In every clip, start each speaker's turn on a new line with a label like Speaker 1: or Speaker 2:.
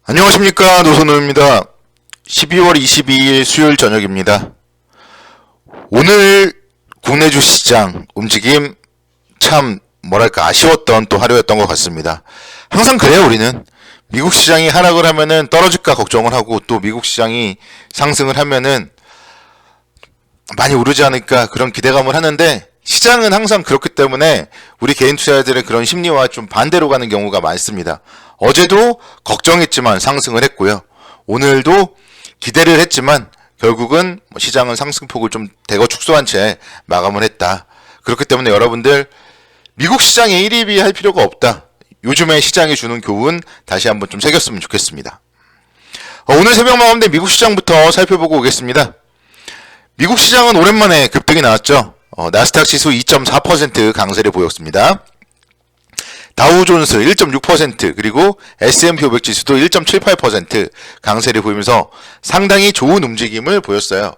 Speaker 1: 안녕하십니까, 노선우입니다. 12월 22일 수요일 저녁입니다. 오늘 국내 주시장 움직임 참 뭐랄까 아쉬웠던 또 하루였던 것 같습니다. 항상 그래요. 우리는 미국 시장이 하락을 하면은 떨어질까 걱정을 하고, 또 미국 시장이 상승을 하면은 많이 오르지 않을까 그런 기대감을 하는데, 시장은 항상 그렇기 때문에 우리 개인 투자자들의 그런 심리와 좀 반대로 가는 경우가 많습니다. 어제도 걱정했지만 상승을 했고요. 오늘도 기대를 했지만 결국은 시장은 상승폭을 좀 대거 축소한 채 마감을 했다. 그렇기 때문에 여러분들 미국 시장에 일입이 할 필요가 없다. 요즘에 시장이 주는 교훈 다시 한번 좀 새겼으면 좋겠습니다. 오늘 새벽 마감된 미국 시장부터 살펴보고 오겠습니다. 미국 시장은 오랜만에 급등이 나왔죠. 나스닥 지수 2.4% 강세를 보였습니다. 다우존스 1.6%, 그리고 S&P 500 지수도 1.78% 강세를 보이면서 상당히 좋은 움직임을 보였어요.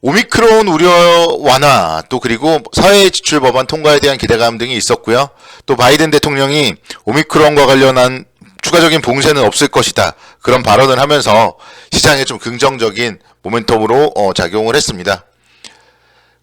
Speaker 1: 오미크론 우려 완화, 또 그리고 사회 지출 법안 통과에 대한 기대감 등이 있었고요. 또 바이든 대통령이 오미크론과 관련한 추가적인 봉쇄는 없을 것이다, 그런 발언을 하면서 시장에 좀 긍정적인 모멘텀으로 작용을 했습니다.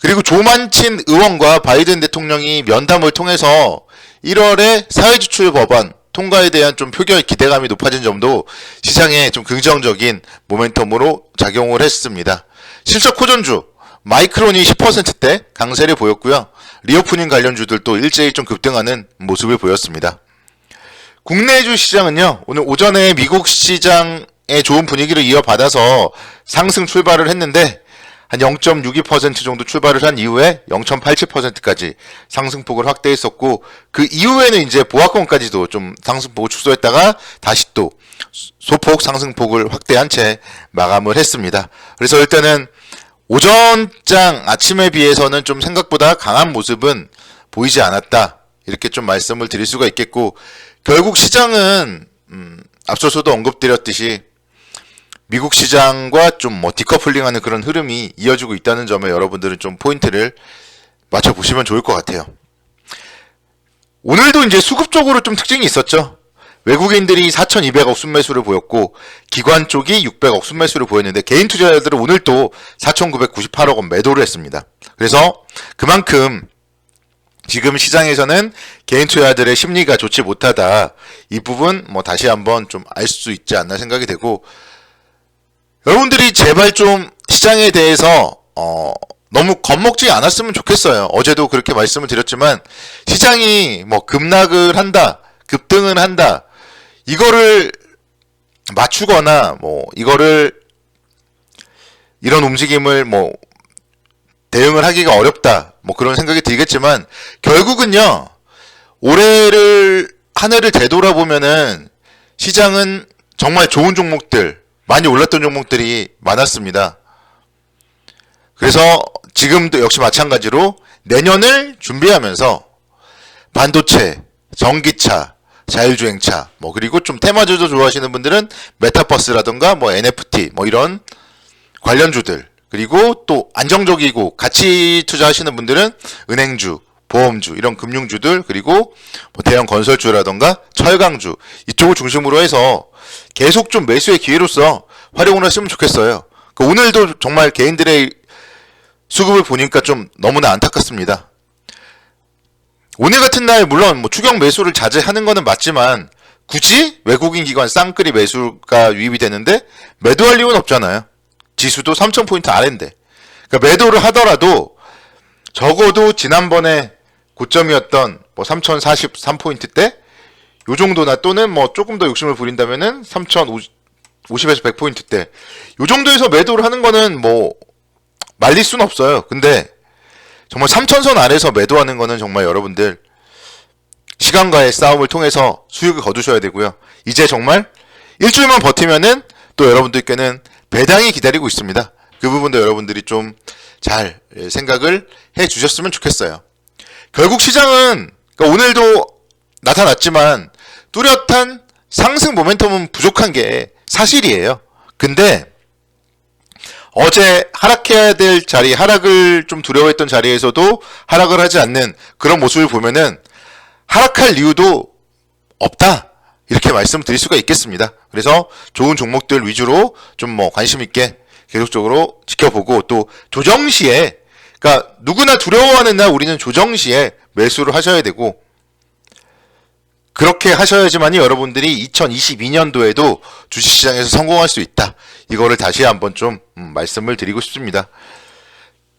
Speaker 1: 그리고 조만친 의원과 바이든 대통령이 면담을 통해서 1월에 사회지출 법안 통과에 대한 좀 표결 기대감이 높아진 점도 시장에 좀 긍정적인 모멘텀으로 작용을 했습니다. 실적 호전주 마이크론이 10%대 강세를 보였고요. 리오프닝 관련주들도 일제히 좀 급등하는 모습을 보였습니다. 국내주 시장은요, 오늘 오전에 미국 시장의 좋은 분위기를 이어받아서 상승 출발을 했는데 한 0.62% 정도 출발을 한 이후에 0.87%까지 상승폭을 확대했었고, 그 이후에는 이제 보합권까지도 좀 상승폭을 축소했다가 다시 또 소폭 상승폭을 확대한 채 마감을 했습니다. 그래서 일단은 오전장 아침에 비해서는 좀 생각보다 강한 모습은 보이지 않았다, 이렇게 좀 말씀을 드릴 수가 있겠고, 결국 시장은 앞서서도 언급드렸듯이 미국 시장과 좀 디커플링하는 그런 흐름이 이어지고 있다는 점에 여러분들은 좀 포인트를 맞춰보시면 좋을 것 같아요. 오늘도 이제 수급 쪽으로 좀 특징이 있었죠. 외국인들이 4,200억 순매수를 보였고, 기관 쪽이 600억 순매수를 보였는데, 개인 투자자들은 오늘 또 4,998억 원 매도를 했습니다. 그래서 그만큼 지금 시장에서는 개인 투자자들의 심리가 좋지 못하다, 이 부분 다시 한번 좀 알 수 있지 않나 생각이 되고, 여러분들이 제발 좀 시장에 대해서 너무 겁먹지 않았으면 좋겠어요. 어제도 그렇게 말씀을 드렸지만 시장이 급락을 한다, 급등을 한다, 이거를 맞추거나 이거를 이런 움직임을 대응을 하기가 어렵다, 그런 생각이 들겠지만, 결국은요, 올해를 한 해를 되돌아보면은 시장은 정말 좋은 종목들, 많이 올랐던 종목들이 많았습니다. 그래서 지금도 역시 마찬가지로 내년을 준비하면서 반도체, 전기차, 자율주행차, 그리고 좀 테마주도 좋아하시는 분들은 메타버스라던가 NFT 이런 관련주들, 그리고 또 안정적이고 가치 투자하시는 분들은 은행주, 보험주, 이런 금융주들, 그리고 대형 건설주라던가 철강주, 이쪽을 중심으로 해서 계속 좀 매수의 기회로서 활용을 하시면 좋겠어요. 오늘도 정말 개인들의 수급을 보니까 좀 너무나 안타깝습니다. 오늘 같은 날 물론 추경 매수를 자제하는 거는 맞지만 굳이 외국인 기관 쌍끌이 매수가 유입이 되는데 매도할 이유는 없잖아요. 지수도 3,000포인트 아래인데. 그러니까 매도를 하더라도 적어도 지난번에 고점이었던 3,043포인트 때 요 정도나, 또는 조금 더 욕심을 부린다면은 3,050에서 100포인트 때 요 정도에서 매도를 하는 거는 말릴 수는 없어요. 근데 정말 3,000선 아래에서 매도하는 거는 정말 여러분들 시간과의 싸움을 통해서 수익을 거두셔야 되고요. 이제 정말 일주일만 버티면은 또 여러분들께는 배당이 기다리고 있습니다. 그 부분도 여러분들이 좀 잘 생각을 해 주셨으면 좋겠어요. 결국 시장은 오늘도 나타났지만 뚜렷한 상승 모멘텀은 부족한 게 사실이에요. 근데 어제 하락해야 될 자리, 하락을 좀 두려워했던 자리에서도 하락을 하지 않는 그런 모습을 보면은 하락할 이유도 없다, 이렇게 이렇게 말씀드릴 수가 있겠습니다. 그래서 좋은 종목들 위주로 좀 뭐 관심 있게 계속적으로 지켜보고, 또 조정 시에, 그러니까 누구나 두려워하는 날 우리는 조정 시에 매수를 하셔야 되고, 그렇게 하셔야지만이 여러분들이 2022년도에도 주식시장에서 성공할 수 있다. 이거를 다시 한번 좀 말씀을 드리고 싶습니다.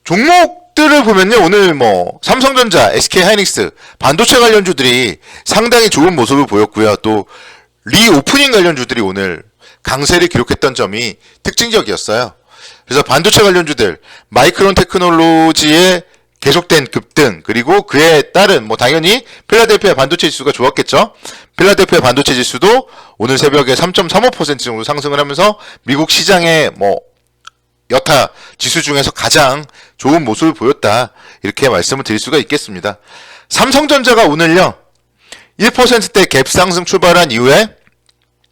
Speaker 1: 종목들을 보면요, 오늘 뭐 삼성전자, SK하이닉스, 반도체 관련주들이 상당히 좋은 모습을 보였고요. 또 리오프닝 관련주들이 오늘 강세를 기록했던 점이 특징적이었어요. 그래서 반도체 관련주들, 마이크론 테크놀로지의 계속된 급등, 그리고 그에 따른 뭐 당연히 필라델피아 반도체 지수가 좋았겠죠. 필라델피아 반도체 지수도 오늘 새벽에 3.35% 정도 상승을 하면서 미국 시장의 뭐 여타 지수 중에서 가장 좋은 모습을 보였다, 이렇게 말씀을 드릴 수가 있겠습니다. 삼성전자가 오늘요 1%대 갭 상승 출발한 이후에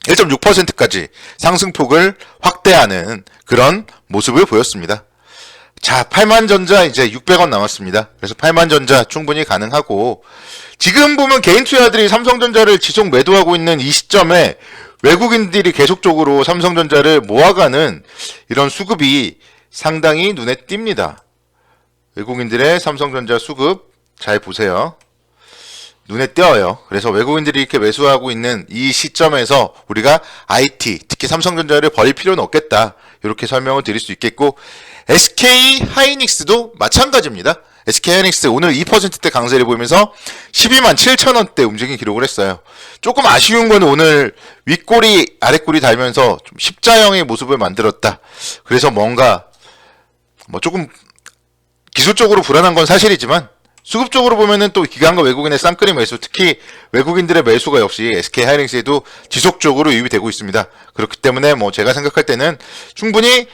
Speaker 1: 1.6%까지 상승폭을 확대하는 그런 모습을 보였습니다. 자, 8만전자 이제 600원 남았습니다. 그래서 8만전자 충분히 가능하고, 지금 보면 개인 투자들이 삼성전자를 지속 매도하고 있는 이 시점에 외국인들이 계속적으로 삼성전자를 모아가는 이런 수급이 상당히 눈에 띕니다. 외국인들의 삼성전자 수급 잘 보세요. 눈에 띄어요. 그래서 외국인들이 이렇게 매수하고 있는 이 시점에서 우리가 IT, 특히 삼성전자를 버릴 필요는 없겠다, 이렇게 설명을 드릴 수 있겠고, SK하이닉스도 마찬가지입니다. SK하이닉스 오늘 2%대 강세를 보이면서 12만 7천원대 움직임 기록을 했어요. 조금 아쉬운 건 오늘 윗꼬리 아랫꼬리 달면서 좀 십자형의 모습을 만들었다. 그래서 뭔가 뭐 조금 기술적으로 불안한 건 사실이지만, 수급적으로 보면은 또 기관과 외국인의 쌍끌이 매수, 특히 외국인들의 매수가 역시 SK하이닉스에도 지속적으로 유입이 되고 있습니다. 그렇기 때문에 뭐 제가 생각할 때는 충분히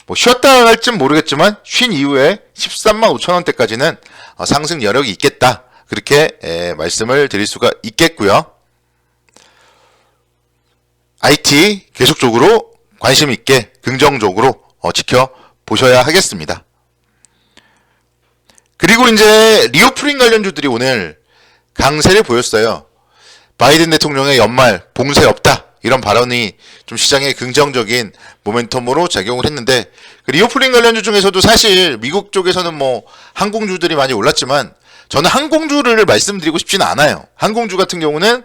Speaker 1: 뭐 쉬었다 할진 모르겠지만 쉰 이후에 13만 5천원대까지는 상승 여력이 있겠다, 그렇게 말씀을 드릴 수가 있겠고요. IT 계속적으로 관심 있게 긍정적으로 지켜보셔야 하겠습니다. 그리고 이제 리오프닝 관련주들이 오늘 강세를 보였어요. 바이든 대통령의 연말 봉쇄 없다, 이런 발언이 좀 시장에 긍정적인 모멘텀으로 작용을 했는데, 그 리오프닝 관련주 중에서도 사실 미국 쪽에서는 뭐 항공주들이 많이 올랐지만, 저는 항공주를 말씀드리고 싶지는 않아요. 항공주 같은 경우는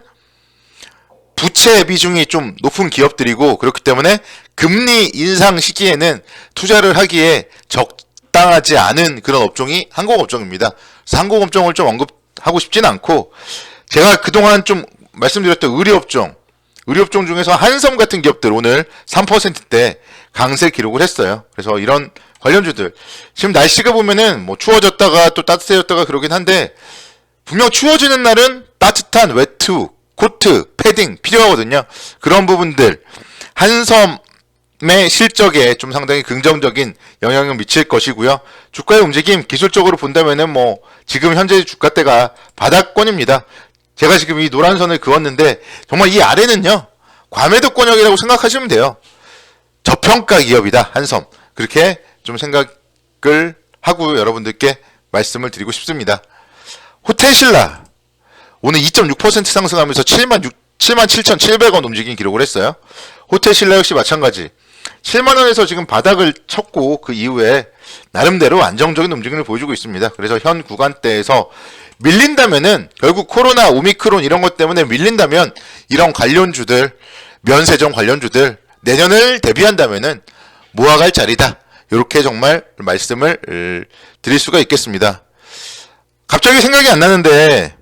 Speaker 1: 부채 비중이 좀 높은 기업들이고, 그렇기 때문에 금리 인상 시기에는 투자를 하기에 적당하지 않은 그런 업종이 항공업종입니다. 그래서 항공업종을 좀 언급하고 싶지는 않고, 제가 그동안 좀 말씀드렸던 의료업종 중에서 한섬 같은 기업들 오늘 3%대 강세 기록을 했어요. 그래서 이런 관련주들, 지금 날씨가 보면은 뭐 추워졌다가 또 따뜻해졌다가 그러긴 한데, 분명 추워지는 날은 따뜻한 외투, 코트, 패딩 필요하거든요. 그런 부분들 한섬의 실적에 좀 상당히 긍정적인 영향을 미칠 것이고요. 주가의 움직임 기술적으로 본다면은 뭐 지금 현재 주가대가 바닥권입니다. 제가 지금 이 노란 선을 그었는데, 정말 이 아래는요 과매도권역이라고 생각하시면 돼요. 저평가 기업이다, 한섬. 그렇게 좀 생각을 하고 여러분들께 말씀을 드리고 싶습니다. 호텔신라 오늘 2.6% 상승하면서 77,700원 움직임 기록을 했어요. 호텔신라 역시 마찬가지 7만원에서 지금 바닥을 쳤고, 그 이후에 나름대로 안정적인 움직임을 보여주고 있습니다. 그래서 현 구간대에서 밀린다면은, 결국 코로나, 오미크론 이런 것 때문에 밀린다면 이런 관련주들, 면세점 관련주들 내년을 대비한다면은 모아갈 자리다, 이렇게 정말 말씀을 드릴 수가 있겠습니다. 갑자기 생각이 안 나는데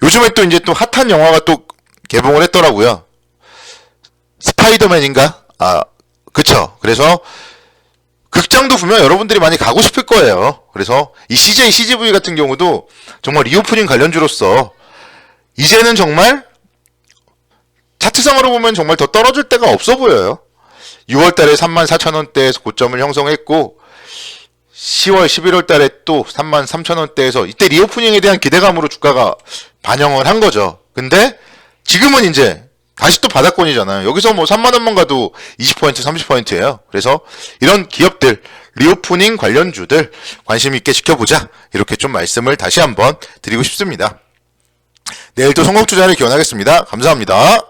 Speaker 1: 요즘에 또 이제 또 핫한 영화가 또 개봉을 했더라고요. 스파이더맨인가? 그쵸. 그래서 극장도 보면 여러분들이 많이 가고 싶을 거예요. 그래서 이 CJ, CGV 같은 경우도 정말 리오프닝 관련주로서 이제는 정말 차트상으로 보면 정말 더 떨어질 데가 없어 보여요. 6월달에 34,000원대에서 고점을 형성했고, 10월, 11월달에 또 33,000원대에서 이때 리오프닝에 대한 기대감으로 주가가 반영을 한 거죠. 근데 지금은 이제 다시 또 바닥권이잖아요. 여기서 뭐 3만원만 가도 20%, 30%예요. 그래서 이런 기업들, 리오프닝 관련주들 관심 있게 지켜보자, 이렇게 좀 말씀을 다시 한번 드리고 싶습니다. 내일 또 성공투자를 기원하겠습니다. 감사합니다.